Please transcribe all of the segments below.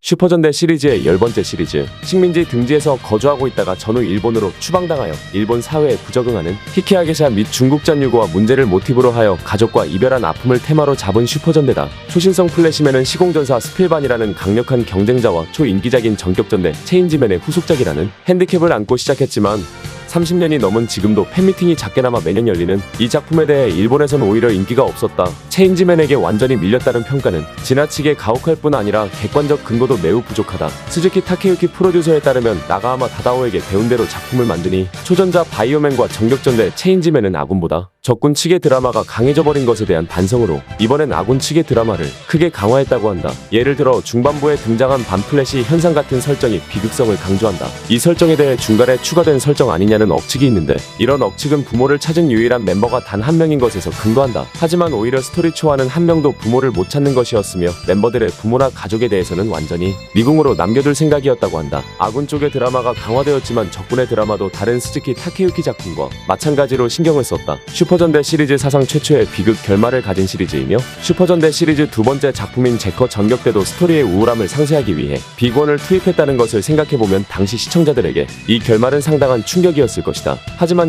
슈퍼전대 시리즈의 10번째 시리즈. 식민지 등지에서 거주하고 있다가 전후 일본으로 추방당하여 일본 사회에 부적응하는 히키하 게샤 및 중국전 유고와 문제를 모티브로 하여 가족과 이별한 아픔을 테마로 잡은 슈퍼전대다. 초신성 플래시맨은 시공전사 스필반이라는 강력한 경쟁자와 초인기작인 전격전대 체인지맨의 후속작이라는 핸디캡을 안고 시작했지만 30년이 넘은 지금도 팬미팅이 작게나마 매년 열리는 이 작품에 대해 일본에선 오히려 인기가 없었다. 체인지맨에게 완전히 밀렸다는 평가는 지나치게 가혹할 뿐 아니라 객관적 근거도 매우 부족하다. 스즈키 타케유키 프로듀서에 따르면 나가하마 다다오에게 배운 대로 작품을 만드니 초전자 바이오맨과 전격전대 체인지맨은 아군보다 적군 측의 드라마가 강해져 버린 것에 대한 반성으로 이번엔 아군 측의 드라마를 크게 강화했다고 한다. 예를 들어 중반부에 등장한 반플래시 현상 같은 설정이 비극성을 강조한다. 이 설정에 대해 중간에 추가된 설정 아니냐는 억측이 있는데 이런 억측은 부모를 찾은 유일한 멤버가 단 한 명인 것에서 근거한다. 하지만 오히려 스토리 초안은 한 명도 부모를 못 찾는 것이었으며 멤버들의 부모나 가족에 대해서는 완전히 미궁으로 남겨둘 생각이었다고 한다. 아군 쪽의 드라마가 강화되었지만 적군의 드라마도 다른 스즈키 타케유키 작품과 마찬가지로 신경을 썼다. 슈퍼전대 시리즈 사상 최초의 비극 결말을 가진 시리즈이며 슈퍼전대 시리즈 두 번째 작품인 제커 전격대도 스토리의 우울함을 상쇄하기 위해 비권을 투입했다는 것을 생각해보면 당시 시청자들에게 이 결말은 상당한 충격이었을 것이다. 하지만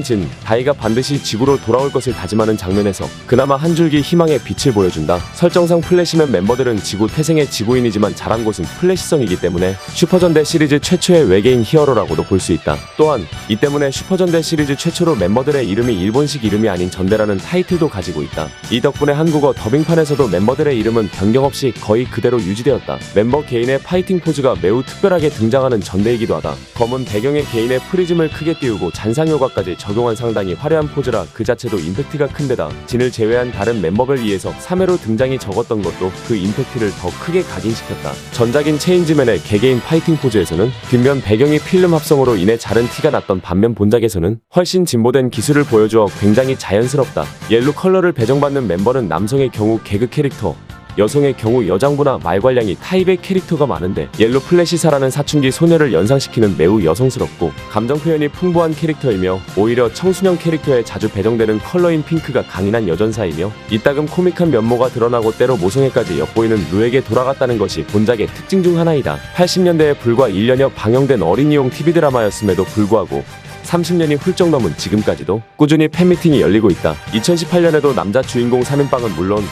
다이가 반드시 지구로 돌아올 것을 다짐하는 장면에서 그나마 한 줄기 희망의 빛을 보여준다. 설정상 플래시맨 멤버들은 지구 태생의 지구인이지만 자란 곳은 플래시성이기 때문에 슈퍼전대 시리즈 최초의 외계인 히어로라고도 볼 수 있다. 또한 이 때문에 슈퍼전대 시리즈 최초로 멤버들의 이름이 일본식 이름이 아닌 전대라는 타이틀도 가지고 있다. 이 덕분에 한국어 더빙판에서도 멤버들의 이름은 변경 없이 거의 그대로 유지되었다. 멤버 개인의 파이팅 포즈가 매우 특별하게 등장하는 전대이기도 하다. 검은 배경에 개인의 프리즘을 크게 띄우고 잔상효과까지 적용한 상당히 화려한 포즈라 그 자체도 임팩트가 큰데다 진을 제외한 다른 멤버별 위에서 3회로 등장이 적었던 것도 그 임팩트를 더 크게 각인시켰다. 전작인 체인지맨의 개개인 파이팅 포즈에서는 뒷면 배경이 필름 합성으로 인해 자른 티가 났던 반면 본작에서는 훨씬 진보된 기술을 보여주어 굉장히 자연스럽다. 옐로 컬러를 배정받는 멤버는 남성의 경우 개그 캐릭터, 여성의 경우 여장부나 말괄량이 타입의 캐릭터가 많은데 옐로 플래시사라는 사춘기 소녀를 연상시키는 매우 여성스럽고 감정 표현이 풍부한 캐릭터이며 오히려 청소년 캐릭터에 자주 배정되는 컬러인 핑크가 강인한 여전사이며 이따금 코믹한 면모가 드러나고 때로 모성애까지 엿보이는 루에게 돌아갔다는 것이 본작의 특징 중 하나이다. 80년대에 불과 1년여 방영된 어린이용 TV 드라마였음에도 불구하고 30년이 훌쩍 넘은 지금까지도 꾸준히 팬미팅이 열리고 있다. 2018년에도 남자 주인공 3인방은 물론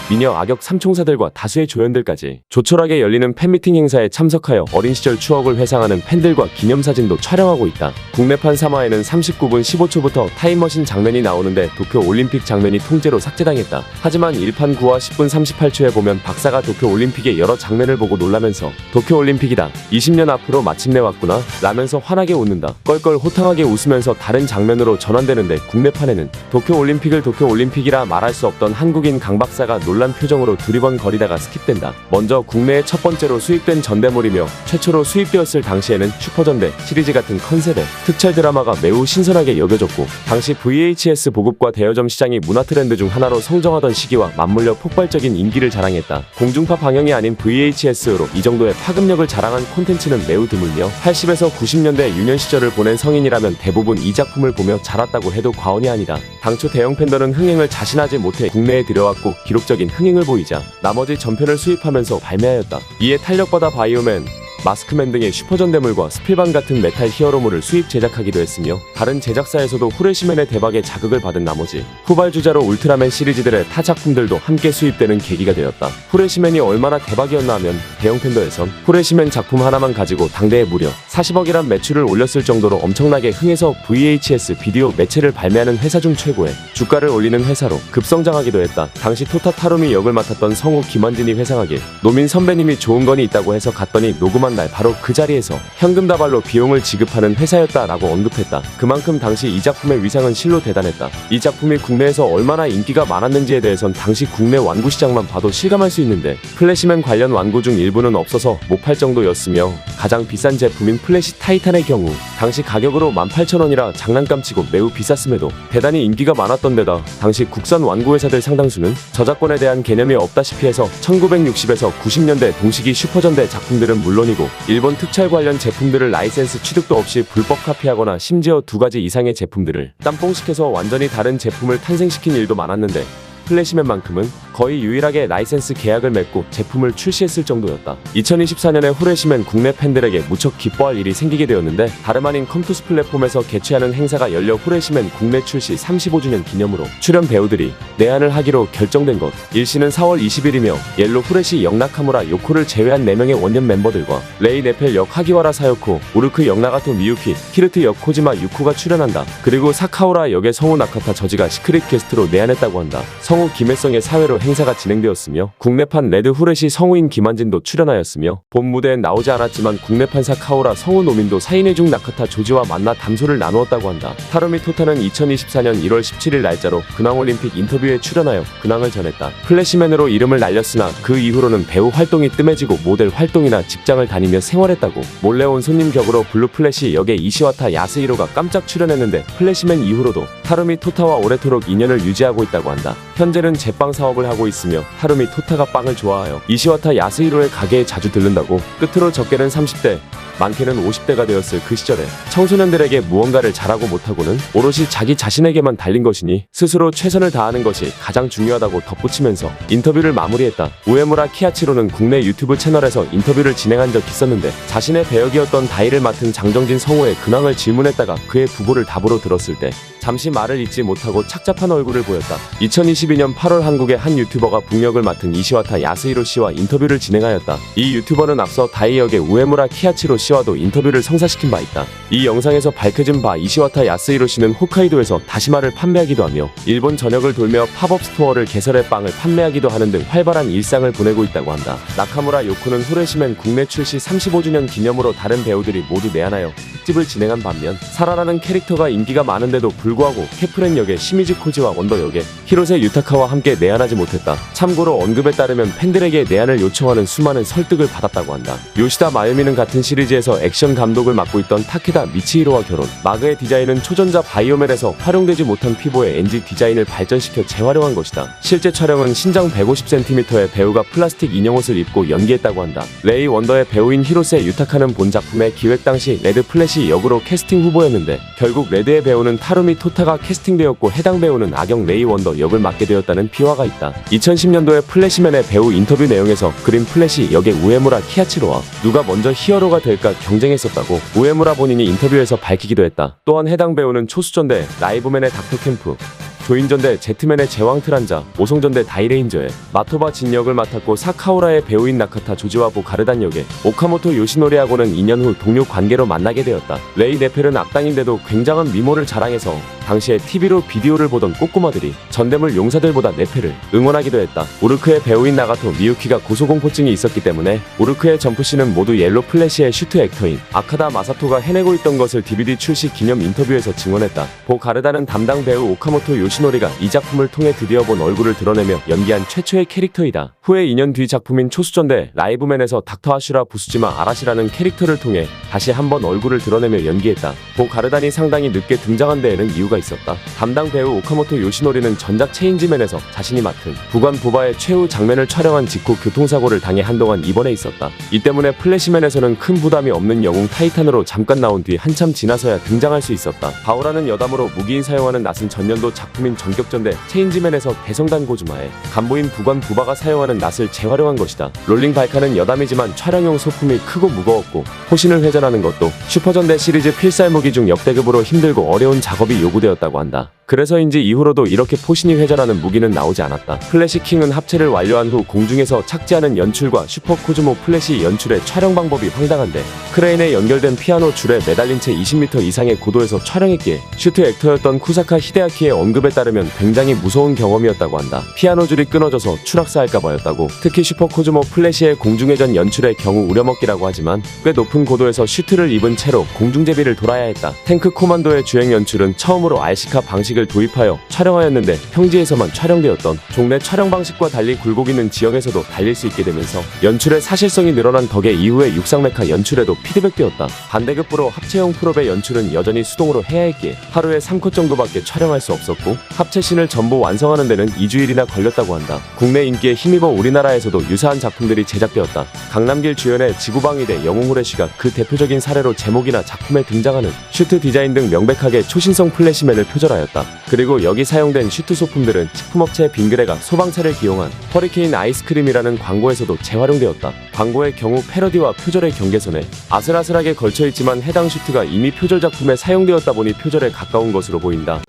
미녀 악역 삼총사들과 다수의 조연들까지 조촐하게 열리는 팬미팅 행사에 참석하여 어린 시절 추억을 회상하는 팬들과 기념사진도 촬영하고 있다. 국내판 3화에는 39분 15초부터 타임머신 장면이 나오는데 도쿄올림픽 장면이 통째로 삭제당했다. 하지만 1판 9화 10분 38초에 보면 박사가 도쿄올림픽의 여러 장면을 보고 놀라면서 도쿄올림픽이다. 20년 앞으로 마침내 왔구나 라면서 환하게 웃는다. 껄껄 호탕하게 웃으면서 다른 장면으로 전환되는데 국내판에는 도쿄올림픽을 도쿄올림픽이라 말할 수 없던 한국인 강 박사가 놀란 표정으로 두리번거리다가 스킵된다. 먼저 국내에 첫 번째로 수입된 전대물이며 최초로 수입되었을 당시에는 슈퍼전대 시리즈 같은 컨셉의 특촬 드라마가 매우 신선하게 여겨졌고 당시 VHS 보급과 대여점 시장이 문화 트렌드 중 하나로 성장하던 시기와 맞물려 폭발적인 인기를 자랑했다. 공중파 방영이 아닌 VHS로 이 정도의 파급력을 자랑한 콘텐츠는 매우 드물며 80에서 90년대 유년 시절을 보낸 성인이라면 대부분 이 작품을 보며 자랐다고 해도 과언이 아니다. 당초 대형 팬더는 흥행을 자신하지 못해 국내에 들여왔고 기록적인 흥행을 보이자 나머지 전편을 수입하면서 발매하였다. 이에 탄력받아 바이오맨, 마스크맨 등의 슈퍼전대물과 스필반 같은 메탈 히어로물을 수입 제작하기도 했으며 다른 제작사에서도 후레시맨의 대박에 자극을 받은 나머지 후발주자로 울트라맨 시리즈들의 타 작품들도 함께 수입되는 계기가 되었다. 후레시맨이 얼마나 대박이었나 하면 대형 팬더에선 후레시맨 작품 하나만 가지고 당대에 무려 40억이란 매출을 올렸을 정도로 엄청나게 흥해서 VHS 비디오 매체를 발매하는 회사 중 최고의 주가를 올리는 회사로 급성장하기도 했다. 당시 토타 타루미 역을 맡았던 성우 김원진이 회상하길 노민 선배님이 좋은 건이 있다고 해서 갔더니 녹음한 날 바로 그 자리에서 현금 다발로 비용을 지급하는 회사였다라고 언급했다. 그만큼 당시 이 작품의 위상은 실로 대단했다. 이 작품이 국내에서 얼마나 인기가 많았는지에 대해선 당시 국내 완구 시장만 봐도 실감할 수 있는데 플래시맨 관련 완구 중 일부는 없어서 못 팔 정도였으며 가장 비싼 제품인 플래시 타이탄의 경우 당시 가격으로 18,000원이라 장난감치고 매우 비쌌음에도 대단히 인기가 많았던 데다 당시 국산 완구 회사들 상당수는 저작권에 대한 개념이 없다시피 해서 1960에서 90년대 동시기 슈퍼전대 작품들은 물론이고 일본 특촬 관련 제품들을 라이센스 취득도 없이 불법 카피하거나 심지어 2가지 이상의 제품들을 땀뽕시켜서 완전히 다른 제품을 탄생시킨 일도 많았는데 플래시맨만큼은 거의 유일하게 라이센스 계약을 맺고 제품을 출시했을 정도였다. 2024년에 후레시맨 국내 팬들에게 무척 기뻐할 일이 생기게 되었는데 다름 아닌 컴투스 플랫폼에서 개최하는 행사가 열려 후레시맨 국내 출시 35주년 기념으로 출연 배우들이 내한을 하기로 결정된 것. 일시는 4월 20일이며 옐로 후레시 역 나카무라 요코를 제외한 4명의 원년 멤버들과 레이 네펠 역 하기와라 사요코, 우르크 역 나가토 미유키, 키르트 역 코지마 유코가 출연한다. 그리고 사카오라 역의 성우 나카타 저지가 시크릿 게스트로 내한했다고 한다. 성우 김혜성의 사회로 행사가 진행되었으며 국내판 레드 후레시 성우인 김한진도 출연하였으며 본 무대엔 나오지 않았지만 국내판 사카오라 성우 노민도 사인회 중 나카타 조지와 만나 담소를 나누었다고 한다. 타루미 토타는 2024년 1월 17일 날짜로 근황올림픽 인터뷰에 출연하여 근황을 전했다. 플래시맨으로 이름을 날렸으나 그 이후로는 배우 활동이 뜸해지고 모델 활동이나 직장을 다니며 생활했다고. 몰래 온 손님 격으로 블루 플래시 역의 이시와타 야스히로가 깜짝 출연했는데 플래시맨 이후로도 타루미 토타와 오래도록 인연을 유지하고 있다고 한다. 현재는 제빵 사업을 하고 있으며 타루미 토타가 빵을 좋아하여 이시와타 야스히로의 가게에 자주 들른다고. 끝으로 적게는 30대 많게는 50대가 되었을 그 시절에 청소년들에게 무언가를 잘하고 못하고는 오롯이 자기 자신에게만 달린 것이니 스스로 최선을 다하는 것이 가장 중요하다고 덧붙이면서 인터뷰를 마무리했다. 우에무라 키아치로는 국내 유튜브 채널에서 인터뷰를 진행한 적이 있었는데 자신의 배역이었던 다이를 맡은 장정진 성우의 근황을 질문했다가 그의 부고를 답으로 들었을 때 잠시 말을 잇지 못하고 착잡한 얼굴을 보였다. 2022년 8월 한국의 한 유튜버가 북역을 맡은 이시와타 야스히로 씨와 인터뷰를 진행하였다. 이 유튜버는 앞서 다이 역의 우에무라 키아치로 씨와도 인터뷰를 성사시킨 바 있다. 이 영상에서 밝혀진 바 이시와타 야스히로 씨는 홋카이도에서 다시마를 판매하기도 하며 일본 전역을 돌며 팝업 스토어를 개설해 빵을 판매하기도 하는 등 활발한 일상을 보내고 있다고 한다. 나카무라 요코는 후레시맨 국내 출시 35주년 기념으로 다른 배우들이 모두 내한하여 특집을 진행한 반면 사라라는 캐릭터가 인기가 많은데도 불구하고 캐프렌 역의 시미즈 코지와 원더 역의 히로세 유타카와 함께 내한하지 못했다. 참고로 언급에 따르면 팬들에게 내한을 요청하는 수많은 설득을 받았다고 한다. 요시다 마유미는 같은 시리즈에서 액션 감독을 맡고 있던 타케다 미치히로와 결혼. 마그의 디자인은 초전자 바이오멜에서 활용되지 못한 피부의 NG 디자인을 발전시켜 재활용한 것이다. 실제 촬영은 신장 150cm의 배우가 플라스틱 인형옷을 입고 연기했다고 한다. 레이 원더의 배우인 히로세 유타카는 본 작품의 기획 당시 레드 플래시 역으로 캐스팅 후보였는데 결국 레드의 배우는 타루미 토타가 캐스팅되었고 해당 배우는 악역 레이 원더 역을 맡게 되었다는 비화가 있다. 2010년도에 플래시맨의 배우 인터뷰 내용에서 그린 플래시 역의 우에무라 키아치로와 누가 먼저 히어로가 될까 경쟁했었다고 우에무라 본인이 인터뷰에서 밝히기도 했다. 또한 해당 배우는 초수전대 라이브맨의 닥터 캠프, 조인전대 제트맨의 제왕 트란자, 오송전대 다이레인저의 마토바 진 역을 맡았고 사카오라의 배우인 나카타 조지와 가르단 역의 오카모토 요시노리하고는 2년 후 동료 관계로 만나게 되었다. 레이 네펠은 악당인데도 굉장한 미모를 자랑해서 당시에 TV로 비디오를 보던 꼬꼬마들이 전대물 용사들보다 네펠을 응원하기도 했다. 우르크의 배우인 나가토 미유키가 고소공포증이 있었기 때문에 우르크의 점프씬은 모두 옐로 플래시의 슈트 액터인 아카다 마사토가 해내고 있던 것을 DVD 출시 기념 인터뷰에서 증언했다. 가르다는 담당 배우 오카모토 요시노리가 이 작품을 통해 드디어 본 얼굴을 드러내며 연기한 최초의 캐릭터이다. 후에 2년 뒤 작품인 초수전대 라이브맨에서 닥터 아슈라 부스지마 아라시라는 캐릭터를 통해 다시 한번 얼굴을 드러내며 연기했다. 가르단이 상당히 늦게 등장한 데에는 이유가 있었다. 담당 배우 오카모토 요시노리는 전작 체인지맨에서 자신이 맡은 부관 부바의 최후 장면을 촬영한 직후 교통사고를 당해 한동안 입원해 있었다. 이 때문에 플래시맨에서는 큰 부담이 없는 영웅 타이탄으로 잠깐 나온 뒤 한참 지나서야 등장할 수 있었다. 바오라는 여담으로 무기인 사용하는 낫은 전년도 작품인 전격전대 체인지맨에서 대성단 고주마에 간부인 부관 부바가 사용하는 낫을 재활용한 것이다. 롤링 발카는 여담이지만 촬영용 소품이 크고 무거웠고 포신을 회전하는 것도 슈퍼전대 시리즈 필살무기 중 역대급으로 힘들고 어려운 작업이 요구되었다고 한다. 그래서인지 이후로도 이렇게 포신이 회전하는 무기는 나오지 않았다. 플래시킹은 합체를 완료한 후 공중에서 착지하는 연출과 슈퍼 코즈모 플래시 연출의 촬영 방법이 황당한데 크레인에 연결된 피아노 줄에 매달린 채 20m 이상의 고도에서 촬영했기에 슈트 액터였던 쿠사카 히데아키의 언급에 따르면 굉장히 무서운 경험이었다고 한다. 피아노 줄이 끊어져서 추락사할까봐였다고. 특히 슈퍼 코즈모 플래시의 공중회전 연출의 경우 우려먹기라고 하지만 꽤 높은 고도에서 슈트를 입은 채로 공중제비를 돌아야 했다. 탱크 코만도의 주행 연출은 처음으로 RC카 방식을 도입하여 촬영하였는데 평지에서만 촬영되었던 종래 촬영 방식과 달리 굴곡 있는 지역에서도 달릴 수 있게 되면서 연출의 사실성이 늘어난 덕에 이후에 육상메카 연출에도 피드백되었다. 반대급부로 합체용 프롭의 연출은 여전히 수동으로 해야 했기에 하루에 3컷 정도밖에 촬영할 수 없었고 합체신을 전부 완성하는 데는 2주일이나 걸렸다고 한다. 국내 인기에 힘입어 우리나라에서도 유사한 작품들이 제작되었다. 강남길 주연의 지구방위대 영웅후레쉬가 그 대표적인 사례로 제목이나 작품에 등장하는 슈트 디자인 등 명백하게 초신성 플래시맨을 표절하였다. 그리고 여기 사용된 슈트 소품들은 식품업체 빙그레가 소방차를 기용한 허리케인 아이스크림이라는 광고에서도 재활용되었다. 광고의 경우 패러디와 표절의 경계선에 아슬아슬하게 걸쳐있지만 해당 슈트가 이미 표절 작품에 사용되었다 보니 표절에 가까운 것으로 보인다.